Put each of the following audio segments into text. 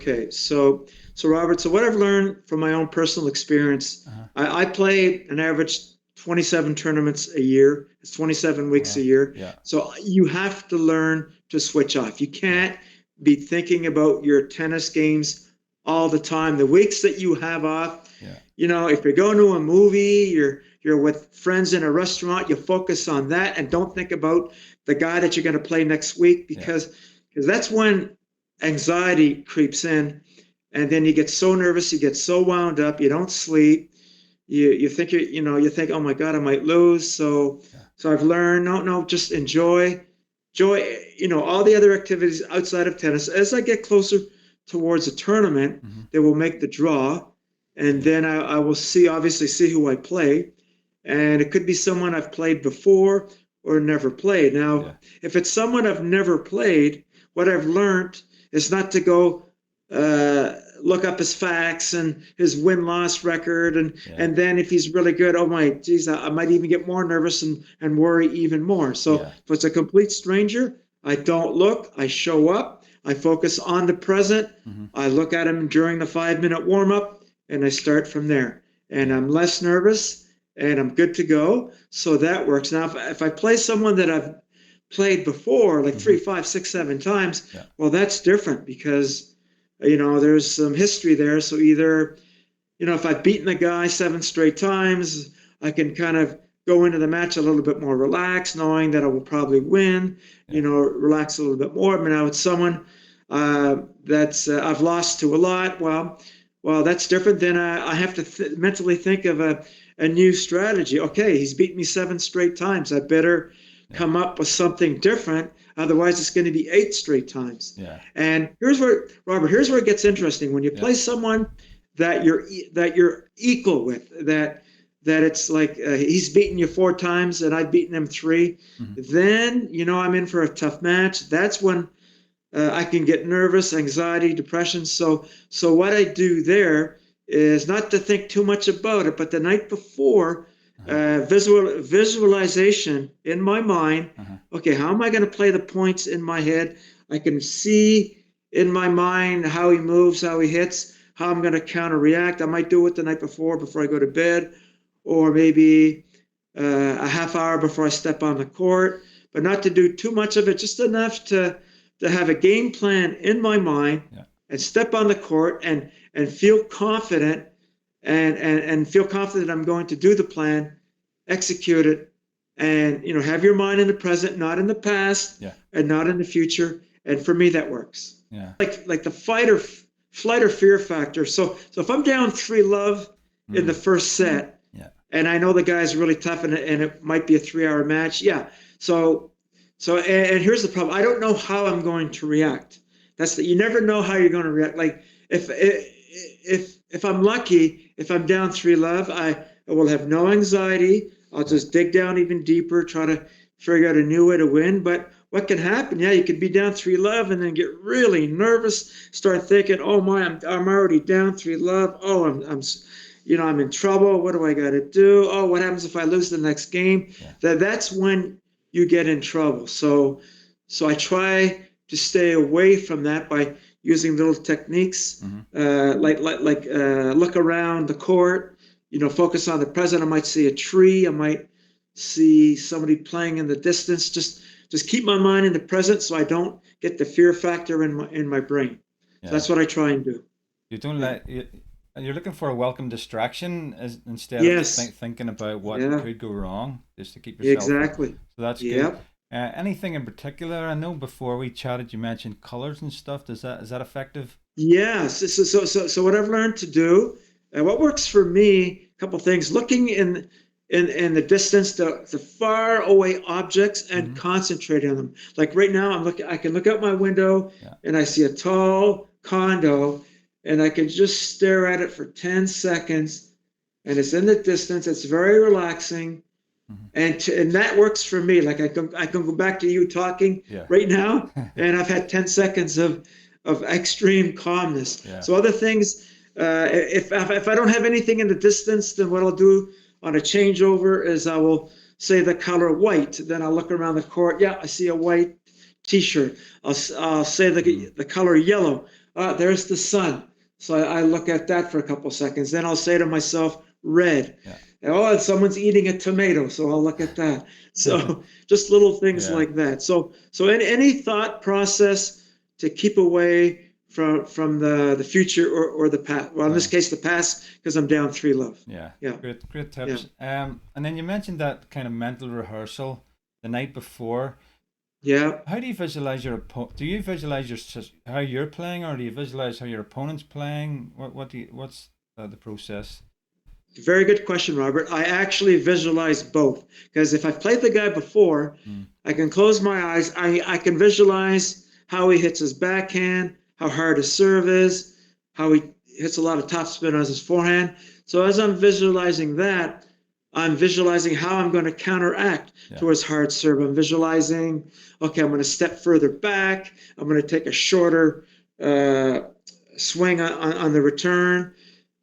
Okay, so Robert, so what I've learned from my own personal experience, Uh-huh. I play an average 27 tournaments a year. It's 27 weeks a Wow. year. Yeah. So you have to learn to switch off. You Yeah. can't be thinking about your tennis games all the time. The weeks that you have off, Yeah. if you're going to a movie, you're with friends in a restaurant, you focus on that and don't think about the guy that you're going to play next week Yeah. because that's when anxiety creeps in, and then you get so nervous, you get so wound up, you don't sleep, you think you think, oh my God, I might lose. So Yeah. so I've learned, no, just enjoy all the other activities outside of tennis. As I get closer towards a tournament, Mm-hmm. they will make the draw, and Yeah. then I will obviously see who I play, and it could be someone I've played before or never played. Now, Yeah. if it's someone I've never played, what I've learned is not to go look up his facts and his win-loss record, and Yeah. and then if he's really good, oh my geez, I might even get more nervous and worry even more. So Yeah. if it's a complete stranger, I don't look, I show up, I focus on the present, Mm-hmm. I look at him during the 5-minute warm-up, and I start from there, and Yeah. I'm less nervous and I'm good to go. So that works. Now if I play someone that I've played before, like Mm-hmm. three, five, six, 7 times, Yeah. well, that's different because there's some history there. So either, if I've beaten the guy 7 straight times, I can kind of go into the match a little bit more relaxed, knowing that I will probably win, Yeah. relax a little bit more. But now it's someone that's I've lost to a lot. Well, that's different. Then I have to mentally think of a new strategy. Okay, he's beaten me 7 straight times. I better Yeah. come up with something different. Otherwise, it's going to be 8 straight times. Yeah. And here's where it gets interesting. When you Yeah. play someone that you're equal with, that it's like he's beaten you 4 times and I've beaten him three, Mm-hmm. then I'm in for a tough match. That's when I can get nervous, anxiety, depression. So what I do there is not to think too much about it, but the night before, Uh-huh. visualization in my mind. Uh-huh. Okay, how am I going to play the points in my head? I can see in my mind how he moves, how he hits, how I'm going to counter react. I might do it the night before I go to bed, or maybe a half hour before I step on the court, but not to do too much of it, just enough to have a game plan in my mind Yeah. and step on the court and feel confident and feel confident I'm going to do the plan, execute it, and have your mind in the present, not in the past Yeah. and not in the future. And for me, that works. Yeah. Like the flight or fear factor. So if I'm down 3-love in the Mm. first set, Yeah. and I know the guy's really tough, and it might be a 3-hour match. Yeah. So here's the problem. I don't know how I'm going to react. You never know how you're going to react. Like if I'm lucky, if I'm down 3-love, I will have no anxiety. I'll Yeah. just dig down even deeper, try to figure out a new way to win. But what can happen? Yeah, you could be down 3-love and then get really nervous, start thinking, oh my, I'm already down 3-love. Oh, I'm in trouble. What do I got to do? Oh, what happens if I lose the next game? Yeah. That's when you get in trouble. So I try to stay away from that by using little techniques, Mm-hmm. look around the court, focus on the present. I might see a tree. I might see somebody playing in the distance. Just keep my mind in the present so I don't get the fear factor in my brain. So Yeah. that's what I try and do. You don't Yeah. let you, you're looking for a welcome distraction instead of Yes. thinking about what Yeah. could go wrong, just to keep yourself up. Exactly. So that's good. Yep. Anything in particular? I know before we chatted, you mentioned colors and stuff. Is that effective? Yes. So what I've learned to do, and what works for me, a couple things: looking in the distance, the far away objects, and Mm-hmm. concentrating on them. Like right now, I can look out my window Yeah. and I see a tall condo, and I can just stare at it for 10 seconds, and it's in the distance. It's very relaxing. Mm-hmm. And that works for me. Like I can go back to you talking Yeah. right now, and I've had 10 seconds of extreme calmness. Yeah. So other things, if I don't have anything in the distance, then what I'll do on a changeover is I will say the color white. Then I'll look around the court. Yeah, I see a white T-shirt. I'll say Mm. the color yellow. there's the sun. So I look at that for a couple seconds. Then I'll say to myself, red. Yeah. Oh, someone's eating a tomato, so I'll look at that. So just little things Yeah. like that. So any thought process to keep away from the future or the past. Well, in this case, the past, because I'm down 3 love. Yeah. Yeah. Great tips. And then you mentioned that kind of mental rehearsal the night before. Yeah. How do you visualize your opponent? Do you visualize how you're playing, or do you visualize how your opponent's playing? What's the process? Very good question, Robert. I actually visualize both, because if I've played the guy before, I can close my eyes. I can visualize how he hits his backhand, how hard his serve is, how he hits a lot of topspin on his forehand. So as I'm visualizing that, I'm visualizing how I'm going to counteract to his hard serve. I'm visualizing, okay, I'm going to step further back. I'm going to take a shorter swing on the return.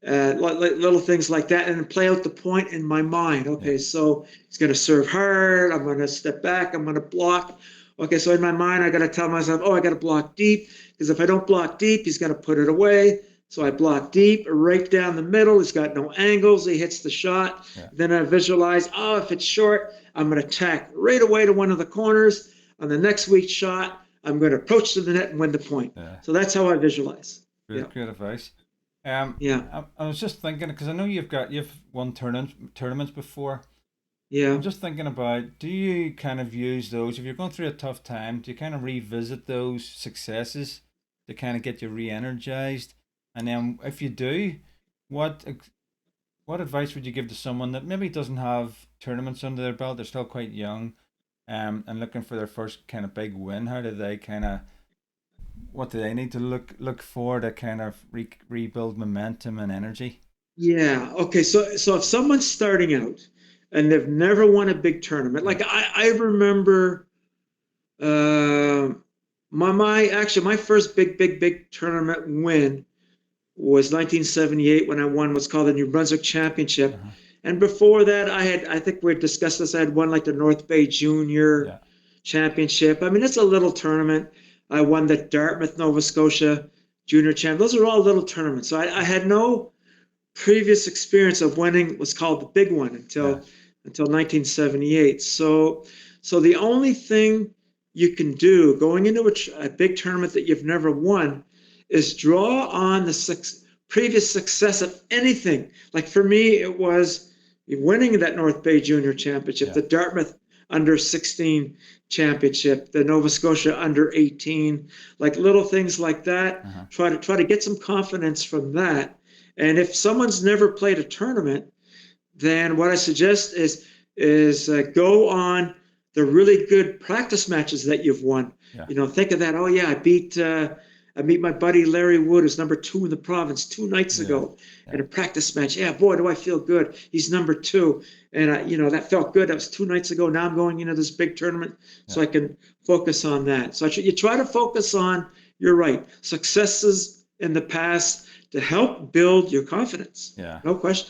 Little things like that, and play out the point in my mind. Okay, so he's going to serve hard. I'm going to step back. I'm going to block. Okay, so in my mind, I got to tell myself, oh, I got to block deep, because if I don't block deep, he's going to put it away. So I block deep, right down the middle. He's got no angles. He hits the shot. Then I visualize, oh, if it's short, I'm going to tack right away to one of the corners. On the next week's shot, I'm going to approach to the net and win the point. So that's how I visualize. Great advice. Yeah. I was just thinking, because I know you've won tournaments before. Yeah. I'm just thinking about, do you kind of use those, if you're going through a tough time, do you kind of revisit those successes to kind of get you re-energized? And then if you do, what advice would you give to someone that maybe doesn't have tournaments under their belt, they're still quite young, and looking for their first kind of big win? How do they kind of, what do they need to look for to kind of rebuild momentum and energy? Yeah. Okay. So if someone's starting out and they've never won a big tournament, like I remember, my first big tournament win was 1978, when I won what's called the New Brunswick Championship. And before that, I think we discussed this, I had won like the North Bay Junior Championship. I mean, it's a little tournament. I won the Dartmouth, Nova Scotia Junior Champ. Those are all little tournaments. So I had no previous experience of winning what's called the big one until 1978. So the only thing you can do going into a big tournament that you've never won is draw on the previous success of anything. Like for me, it was winning that North Bay Junior Championship, the Dartmouth under 16 championship, the Nova Scotia under 18, like little things like that. Try to get some confidence from that. And if someone's never played a tournament, then what I suggest is go on the really good practice matches that you've won. Think of that. Oh yeah, I beat my buddy Larry Wood, who's number 2 in the province 2 nights ago in a practice match. Yeah, boy, do I feel good. He's number 2. And, that felt good. That was 2 nights ago. Now I'm going into this big tournament, so I can focus on that. So you try to focus on, you're right, successes in the past to help build your confidence. Yeah. No question.